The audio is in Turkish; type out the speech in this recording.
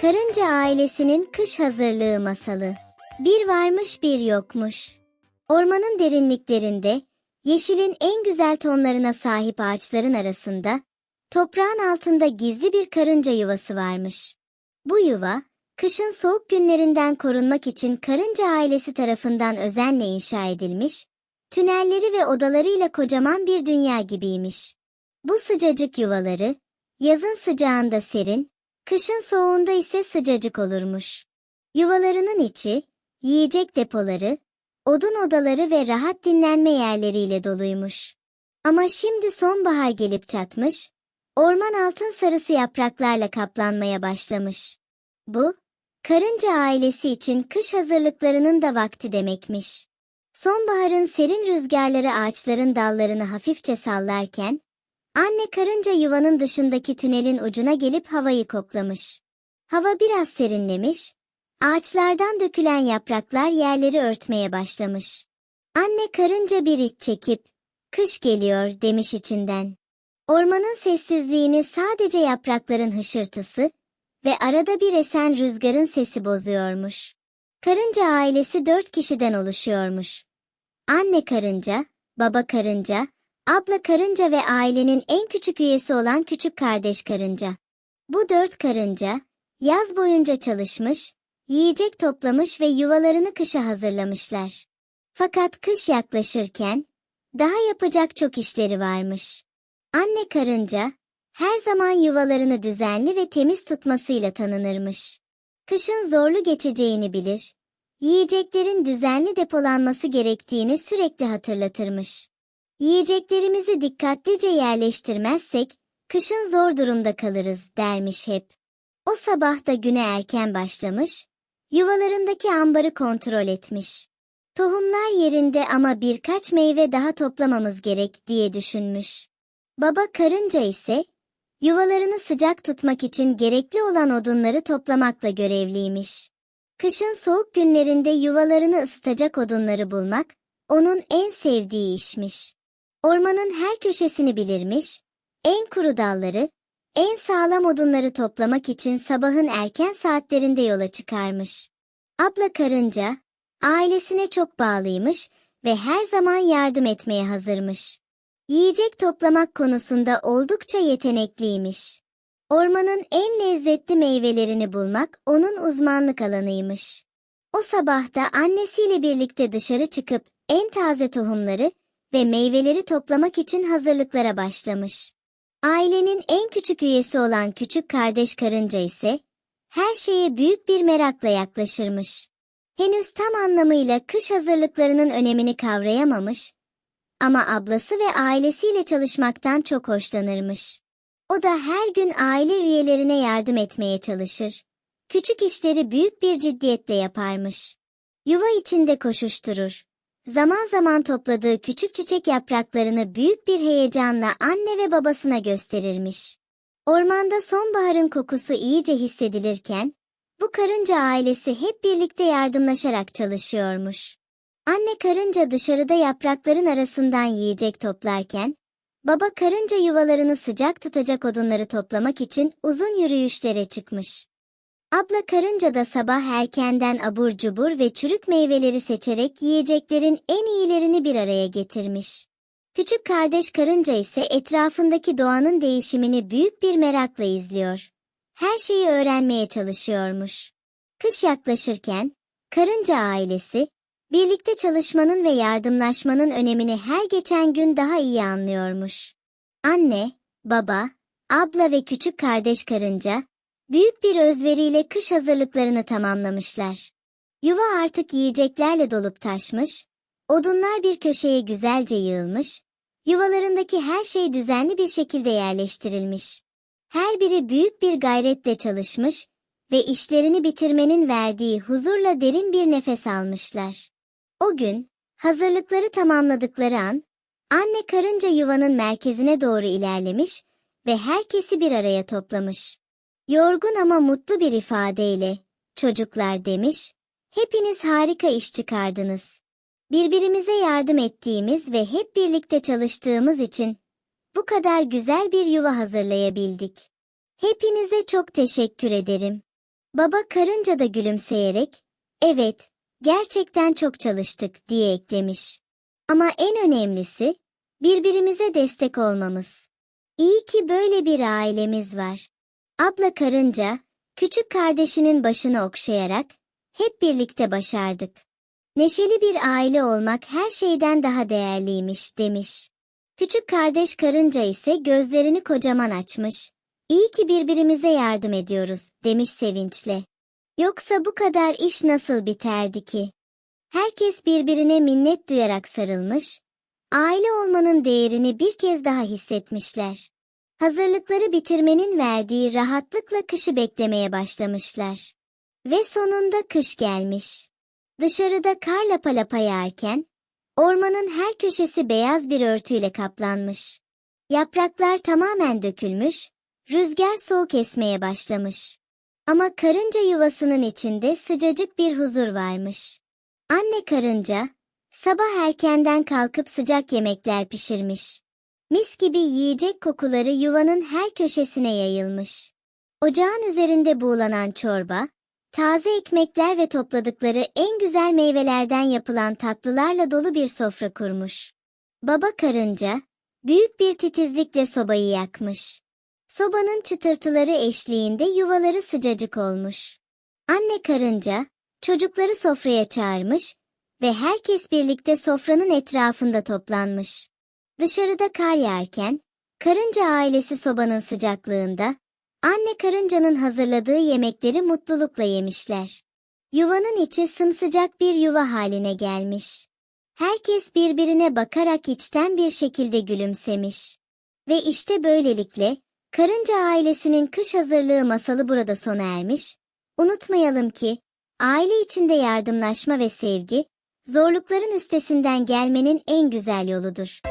Karınca ailesinin kış hazırlığı masalı. Bir varmış bir yokmuş. Ormanın derinliklerinde, yeşilin en güzel tonlarına sahip ağaçların arasında, toprağın altında gizli bir karınca yuvası varmış. Bu yuva, kışın soğuk günlerinden korunmak için karınca ailesi tarafından özenle inşa edilmiş, tünelleri ve odalarıyla kocaman bir dünya gibiymiş. Bu sıcacık yuvaları, yazın sıcağında serin, kışın soğuğunda ise sıcacık olurmuş. Yuvalarının içi, yiyecek depoları, odun odaları ve rahat dinlenme yerleriyle doluymuş. Ama şimdi sonbahar gelip çatmış, orman altın sarısı yapraklarla kaplanmaya başlamış. Bu, karınca ailesi için kış hazırlıklarının da vakti demekmiş. Sonbaharın serin rüzgarları ağaçların dallarını hafifçe sallarken, anne karınca yuvanın dışındaki tünelin ucuna gelip havayı koklamış. Hava biraz serinlemiş, ağaçlardan dökülen yapraklar yerleri örtmeye başlamış. Anne karınca bir iç çekip, "Kış geliyor," demiş içinden. Ormanın sessizliğini sadece yaprakların hışırtısı ve arada bir esen rüzgarın sesi bozuyormuş. Karınca ailesi 4 kişiden oluşuyormuş. Anne karınca, baba karınca, abla karınca ve ailenin en küçük üyesi olan küçük kardeş karınca. Bu 4 karınca, yaz boyunca çalışmış, yiyecek toplamış ve yuvalarını kışa hazırlamışlar. Fakat kış yaklaşırken, daha yapacak çok işleri varmış. Anne karınca, her zaman yuvalarını düzenli ve temiz tutmasıyla tanınırmış. Kışın zorlu geçeceğini bilir, yiyeceklerin düzenli depolanması gerektiğini sürekli hatırlatırmış. "Yiyeceklerimizi dikkatlice yerleştirmezsek, kışın zor durumda kalırız," dermiş hep. O sabah da güne erken başlamış, yuvalarındaki ambarı kontrol etmiş. Tohumlar yerinde ama birkaç meyve daha toplamamız gerek diye düşünmüş. Baba karınca ise, yuvalarını sıcak tutmak için gerekli olan odunları toplamakla görevliymiş. Kışın soğuk günlerinde yuvalarını ısıtacak odunları bulmak, onun en sevdiği işmiş. Ormanın her köşesini bilirmiş, en kuru dalları, en sağlam odunları toplamak için sabahın erken saatlerinde yola çıkarmış. Abla karınca, ailesine çok bağlıymış ve her zaman yardım etmeye hazırmış. Yiyecek toplamak konusunda oldukça yetenekliymiş. Ormanın en lezzetli meyvelerini bulmak onun uzmanlık alanıymış. O sabah da annesiyle birlikte dışarı çıkıp en taze tohumları ve meyveleri toplamak için hazırlıklara başlamış. Ailenin en küçük üyesi olan küçük kardeş karınca ise her şeye büyük bir merakla yaklaşırmış. Henüz tam anlamıyla kış hazırlıklarının önemini kavrayamamış ama ablası ve ailesiyle çalışmaktan çok hoşlanırmış. O da her gün aile üyelerine yardım etmeye çalışır. Küçük işleri büyük bir ciddiyetle yaparmış. Yuva içinde koşuşturur. Zaman zaman topladığı küçük çiçek yapraklarını büyük bir heyecanla anne ve babasına gösterirmiş. Ormanda sonbaharın kokusu iyice hissedilirken, bu karınca ailesi hep birlikte yardımlaşarak çalışıyormuş. Anne karınca dışarıda yaprakların arasından yiyecek toplarken, baba karınca yuvalarını sıcak tutacak odunları toplamak için uzun yürüyüşlere çıkmış. Abla karınca da sabah erkenden abur cubur ve çürük meyveleri seçerek yiyeceklerin en iyilerini bir araya getirmiş. Küçük kardeş karınca ise etrafındaki doğanın değişimini büyük bir merakla izliyor. Her şeyi öğrenmeye çalışıyormuş. Kış yaklaşırken, karınca ailesi, birlikte çalışmanın ve yardımlaşmanın önemini her geçen gün daha iyi anlıyormuş. Anne, baba, abla ve küçük kardeş karınca, büyük bir özveriyle kış hazırlıklarını tamamlamışlar. Yuva artık yiyeceklerle dolup taşmış, odunlar bir köşeye güzelce yığılmış, yuvalarındaki her şey düzenli bir şekilde yerleştirilmiş. Her biri büyük bir gayretle çalışmış ve işlerini bitirmenin verdiği huzurla derin bir nefes almışlar. O gün, hazırlıkları tamamladıkları an, anne karınca yuvanın merkezine doğru ilerlemiş ve herkesi bir araya toplamış. Yorgun ama mutlu bir ifadeyle, "Çocuklar," demiş, "hepiniz harika iş çıkardınız. Birbirimize yardım ettiğimiz ve hep birlikte çalıştığımız için bu kadar güzel bir yuva hazırlayabildik. Hepinize çok teşekkür ederim. Baba karınca da gülümseyerek, "Evet, gerçekten çok çalıştık," diye eklemiş. "Ama en önemlisi, birbirimize destek olmamız. İyi ki böyle bir ailemiz var." Abla karınca, küçük kardeşinin başını okşayarak, "Hep birlikte başardık. Neşeli bir aile olmak her şeyden daha değerliymiş," demiş. Küçük kardeş karınca ise gözlerini kocaman açmış. "İyi ki birbirimize yardım ediyoruz," demiş sevinçle. "Yoksa bu kadar iş nasıl biterdi ki?" Herkes birbirine minnet duyarak sarılmış, aile olmanın değerini bir kez daha hissetmişler. Hazırlıkları bitirmenin verdiği rahatlıkla kışı beklemeye başlamışlar. Ve sonunda kış gelmiş. Dışarıda kar lapa lapa yağarken, ormanın her köşesi beyaz bir örtüyle kaplanmış. Yapraklar tamamen dökülmüş, rüzgar soğuk esmeye başlamış. Ama karınca yuvasının içinde sıcacık bir huzur varmış. Anne karınca, sabah erkenden kalkıp sıcak yemekler pişirmiş. Mis gibi yiyecek kokuları yuvanın her köşesine yayılmış. Ocağın üzerinde buğulanan çorba, taze ekmekler ve topladıkları en güzel meyvelerden yapılan tatlılarla dolu bir sofra kurmuş. Baba karınca, büyük bir titizlikle sobayı yakmış. Sobanın çıtırtıları eşliğinde yuvaları sıcacık olmuş. Anne karınca, çocukları sofraya çağırmış ve herkes birlikte sofranın etrafında toplanmış. Dışarıda kar yağarken, karınca ailesi sobanın sıcaklığında, anne karıncanın hazırladığı yemekleri mutlulukla yemişler. Yuvanın içi sımsıcak bir yuva haline gelmiş. Herkes birbirine bakarak içten bir şekilde gülümsemiş. Ve işte böylelikle, karınca ailesinin kış hazırlığı masalı burada sona ermiş. Unutmayalım ki, aile içinde yardımlaşma ve sevgi, zorlukların üstesinden gelmenin en güzel yoludur.